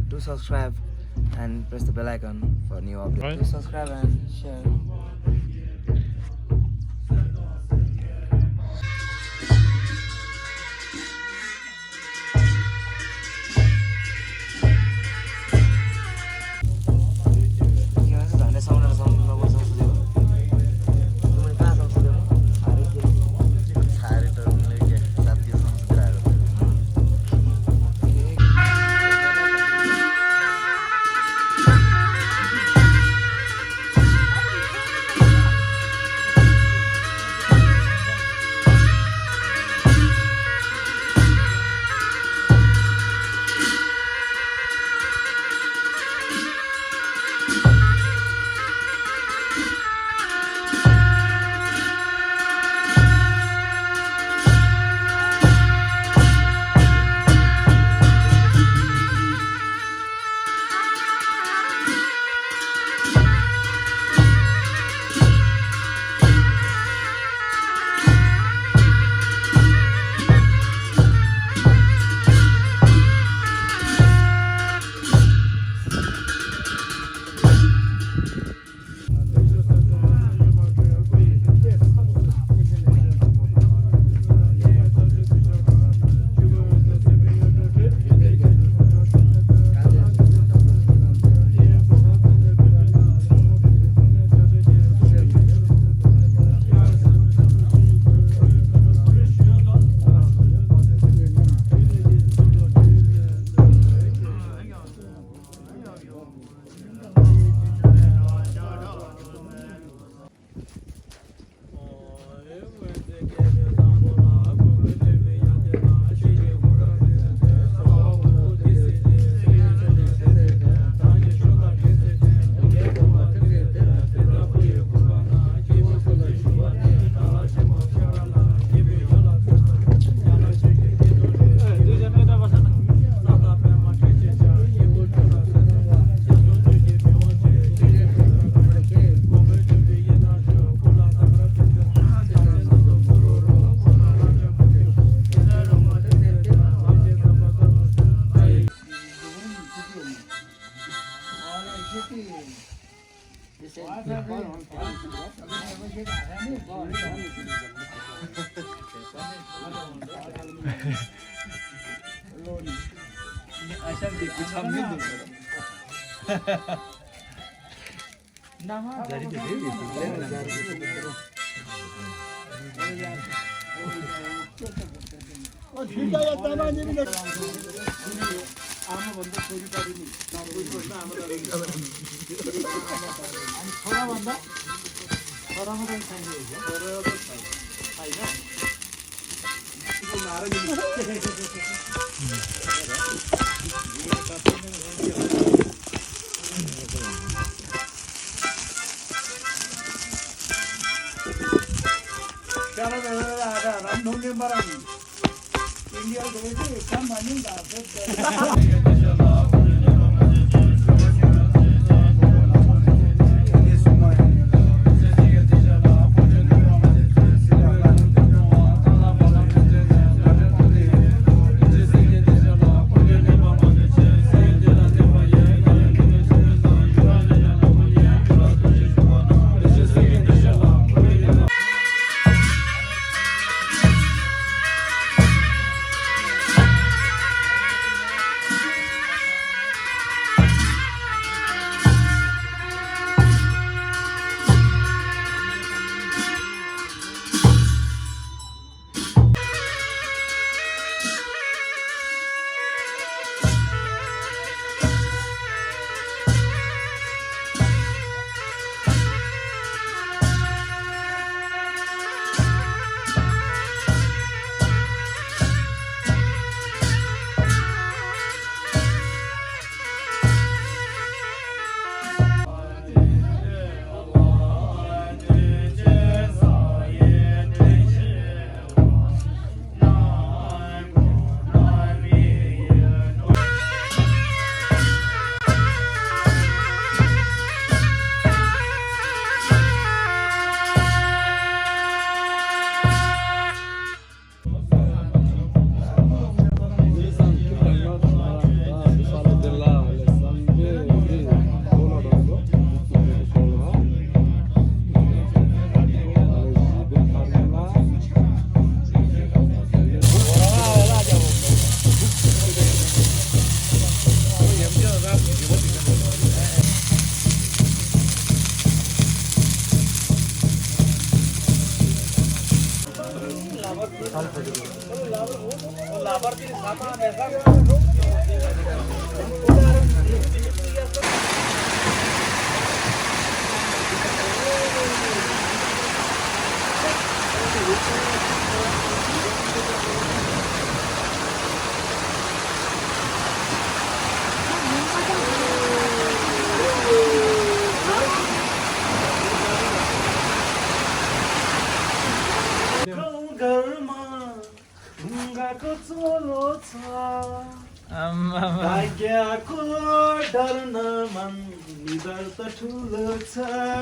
do subscribe and press the bell icon for new updates. Right. Do subscribe and share.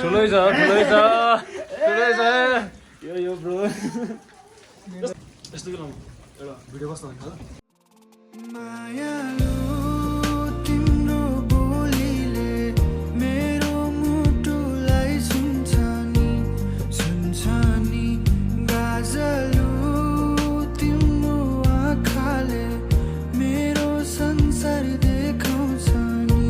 ठुलै छ यो bro यस्तो बेला एउटा भिडियो कस्तो हुन्छ मायालु तिम्रो बोलीले मेरो मुटुलाई सुन्छ नि गाजलु तिम्रो आँखाले मेरो संसार देखाउँछ नि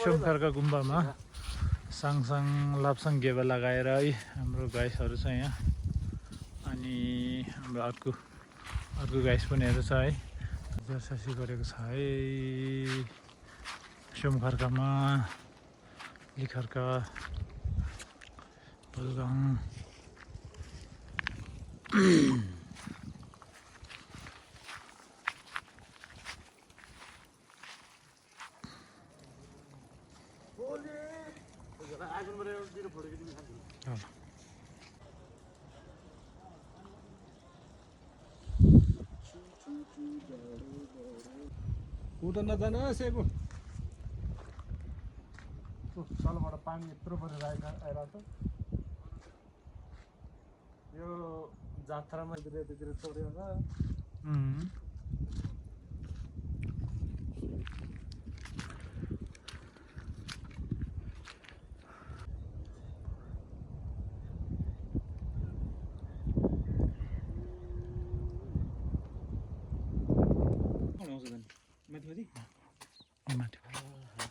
सोमखारका गुम्बामा साङसाङ लाप्साङ गेबा लगाएर है हाम्रो गाइसहरू छ यहाँ अनि हाम्रो अर्को गाइस पनि हेर्छ है जर्सासी गरेको छ है सोमखर्कामा लिखर्का बलगाउँ उता नजान सेबु सालबाट पानी यत्रो परेर आइरहेको यो जात्रामा यतातिर चोर्यो होला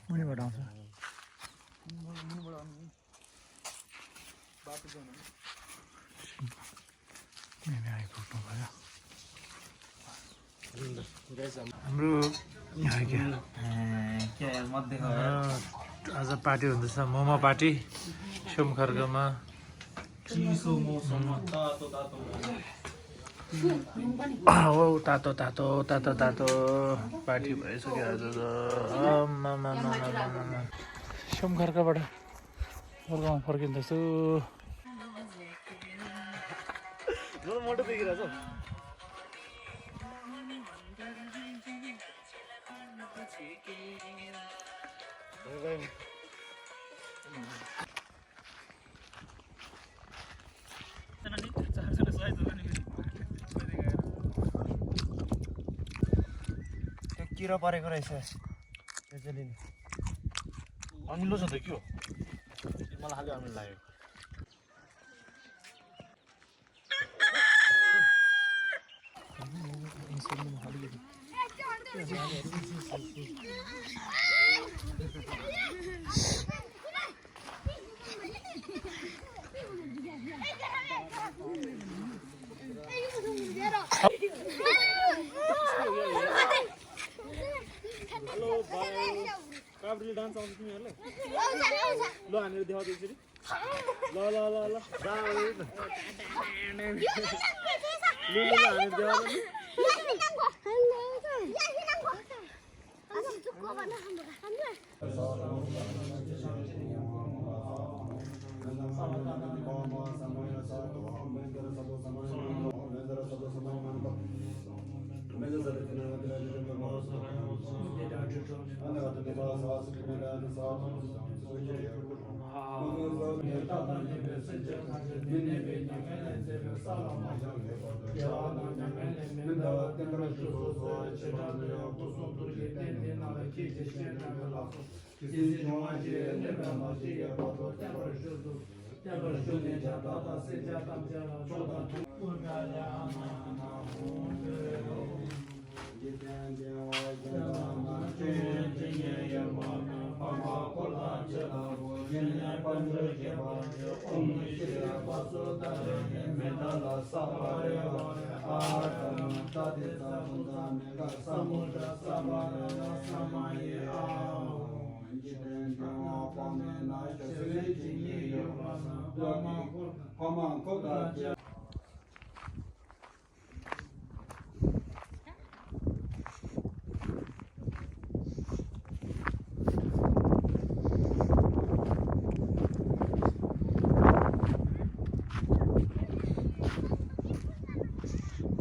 मुनिबाट आउँछ आइपुग्नु भयो हाम्रो आज पार्टी हुँदैछ मोमो पार्टी सोमखर्कमा तातो पार्टी भइसक्यो आज सोमखर्कबाट गाउँ फर्किँदैछु मोटो देखिरहेछ किरा परेको रहेछ अमिलो छ त के हो मलाई खालि अमिलो लाग्यो काबुली डान्स आउँछ तिमीहरूलाई ल हामीहरू देखाउँछ यसरी ल ल ल ल हामीहरू देखाउँछ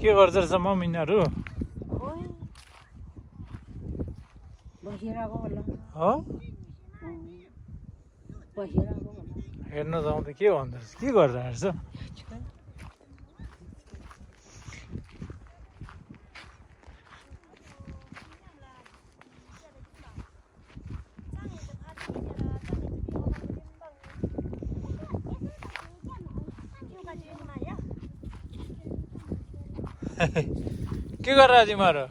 के गर्छ रहेछ मम यिनीहरू बसिरहेको होला हो बसिरहेको होला हेर्न जाउँ त के भन्दो रहेछ के गरिरहेछ के गरेर तिमीहरू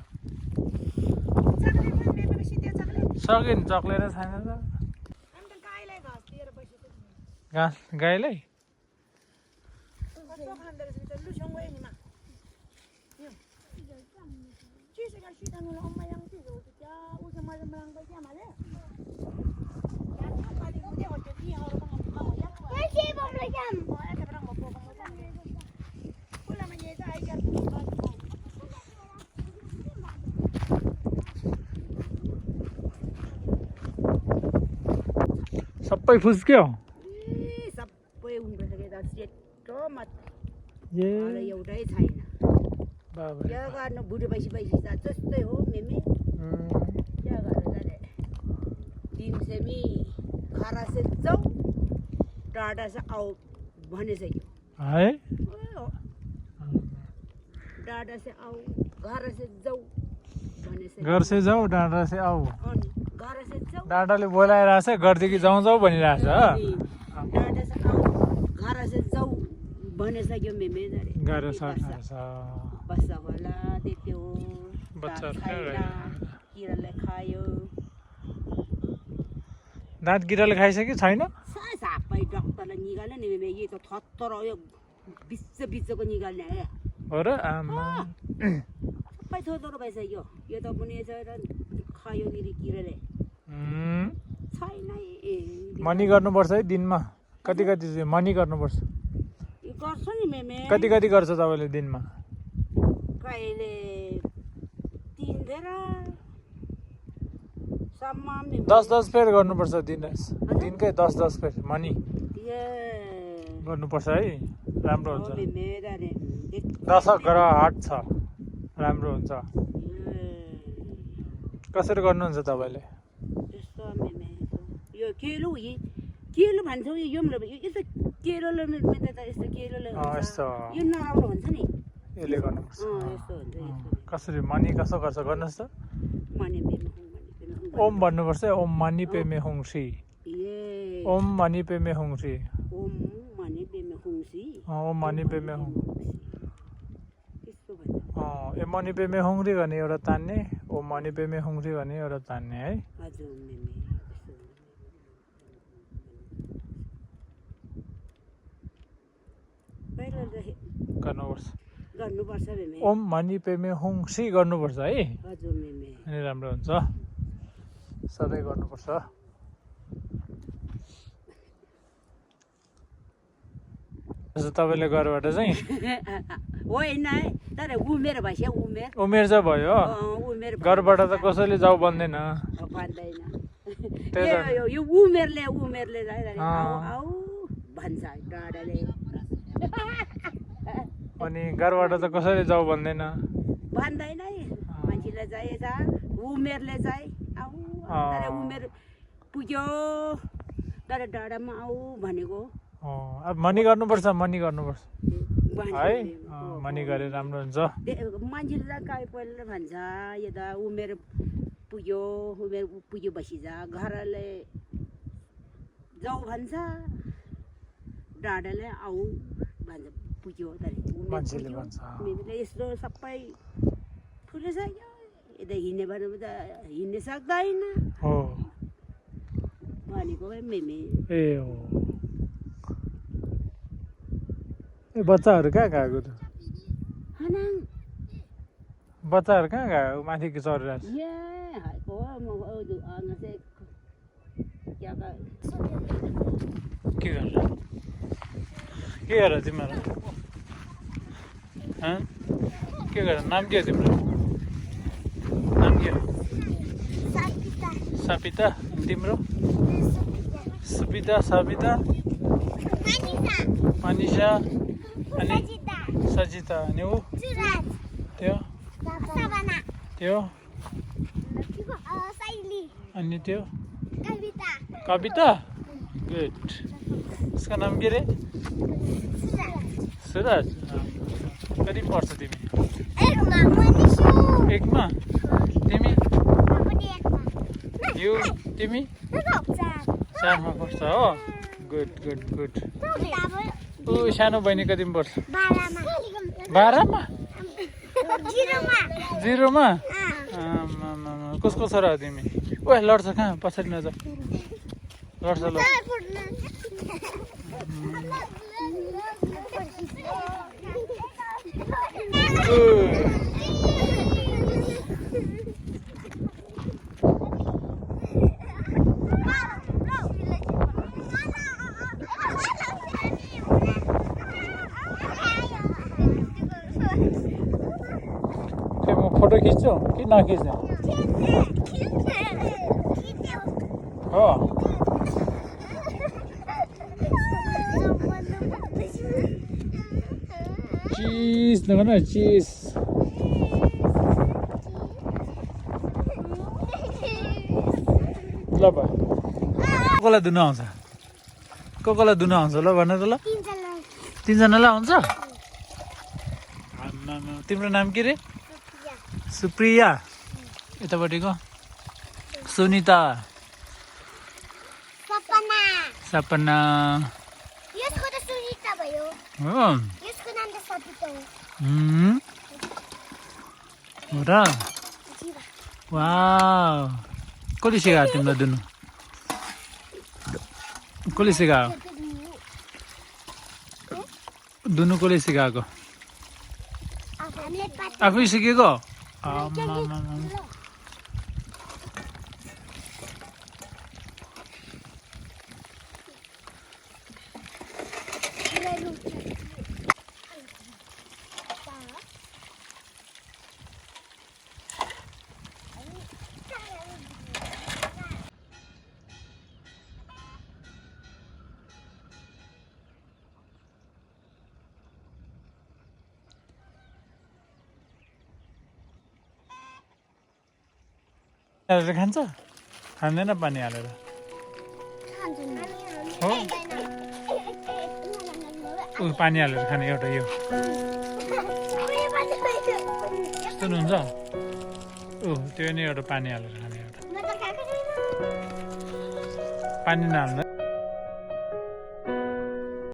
सकिन चक्लेर छैन त घाँस गाईलाई सबै फुस्क्यो सबै उम्रिसकेको सेतो ए एउटै छैन बाबा क्या गर्नु बुढो भइसी जस्तै हो मेमे क्या गर्नु जाने 3 सेमी खरा से जाऊ टाढा से आऊ भनिसक्यो है टाढा से आऊ घर से जाऊ भनिसक्यो घर से जाऊ डाँडा से आऊ अनि घर से जाऊ डाँडाले बोलाइरहेछ घरदेखि जाउँ जाउँ भनिरहेछ टाढा से आऊ घर से जाऊ भनिसक्यो मेमे जाने गाह्रो छ बस्छ होला देख्यो बच्चाहरू किराले खायो दाँत किराले खाइसक्यो छैन सबै डक्टरले निकाल्यो नि मेमे यो त थत्तर यो बिचको निकाल्ने है हो र आमा सबै थोत्रो भइसक्यो यो त पनि खायो किराले छैन मनी गर्नुपर्छ है दिनमा कति कति चाहिँ मनी गर्नुपर्छ यो गर्छ नि मेमे कति कति गर्छ तपाईँले दिनमा कहिले 3 फेरा सम्म 10 फेर गर्नुपर्छ दिनकै 10 फेर मनी गर्नुपर्छ है राम्रो हुन्छ दशक ग्रह हाट छ राम्रो हुन्छ कसरी गर्नुहुन्छ तपाईँले यो केलो भन्छौ यो यस्तो केलोले यस्तो केलोले यस्तो यो नराम्रो हुन्छ नि यसले गर्नुपर्छ यस्तो हुन्छ कसरी मनी कसो गर्छ गर्नुहोस् त ओम भन्नुपर्छ ओम मनी पेमे होङसी ओम मनी पेमे होङसी ओम मनी पेमे होङसी ओम मनी पेमे होङ त्यस्तो भन्छ ए मनी पेमे होङरी गर्ने एउटा तान्ने ओम मनी पेमे होङरी गर्ने एउटा तान्ने है हजुर गर्नुपर्छ मेमे ओम मनी पेमे होङसी गर्नुपर्छ है हजुर मेमे अनि राम्रो हुन्छ सधैँ गर्नुपर्छ तपाईँले घरबाट चाहिँ होइन तर उमेर भइसक्यो उमेर चाहिँ भयो उमेर घरबाट त कसैले जाऊ भन्दैन यो उमेरले आऊ भन्छ डाँडाले अनि घरबाट त कसैले जाऊ भन्दैन भन्दैन मान्छेले चाहिँ उमेरले चाहिँ आऊ तर उमेर पुग्यो तर डाँडामा आऊ भनेको अब मनी गर्नुपर्छ है मनी गरे राम्रो हुन्छ मान्छेले त पहिला भन्छ यो त उमेर पुग्यो बसी जा घरले जाऊ भन्छ डाँडाले आऊ भन्छ पुग्यो मान्छेले भन्छ यस्तो सबै फुलिसक्यो यता हिँड्ने भने त हिँड्न सक्दैन हो भनेको मेमे ए हो ए बच्चाहरू कहाँ गएको त हनाङ बच्चाहरू कहाँ गयो माथि चढिरहेको छ ये हाको म आउनु चाहिँ क्या के गरेर तिमीहरू के गरेर नाम के हो तिम्रो नाम के हो सपिता तिम्रो सुपिता सबिता मनिषा अनि सजिता अनि ऊ त्यो त्यो अनि त्यो कविता गुड उसको नाम के रे सुरज कति पढ्छ तिमी एकमा तिमी यो तिमी चारमा पढ्छ हो गुड गुड गुड ऊ सानो बहिनी कतिमा पढ्छ 12मा 0मा कसको छोरा हो तिमी ओ लड्छ कहाँ पछाडि नजाऊ लड्छ ल के म फोटो खिच्छु कि नखिच्ने हो चिज नगर्नु चिज ल भयो कसलाई धुन आउँछ कसलाई धुन आउँछ ल भन त ल तिनजनालाई आउँछ तिम्रो नाम के रे सुप्रिया यतापट्टिको सुनिता सपना हो हो र वाउ कसले सिकायो तिमीलाई धुनु कसले सिकायो धुनु कसले सिकाएको आफै सिकेको खान्छ खाँदैन पानी हालेर हो पानी हालेर खाने एउटा यो सुन्नुहुन्छ त्यो नि एउटा पानी हालेर खाने एउटा पानी नहाल्नु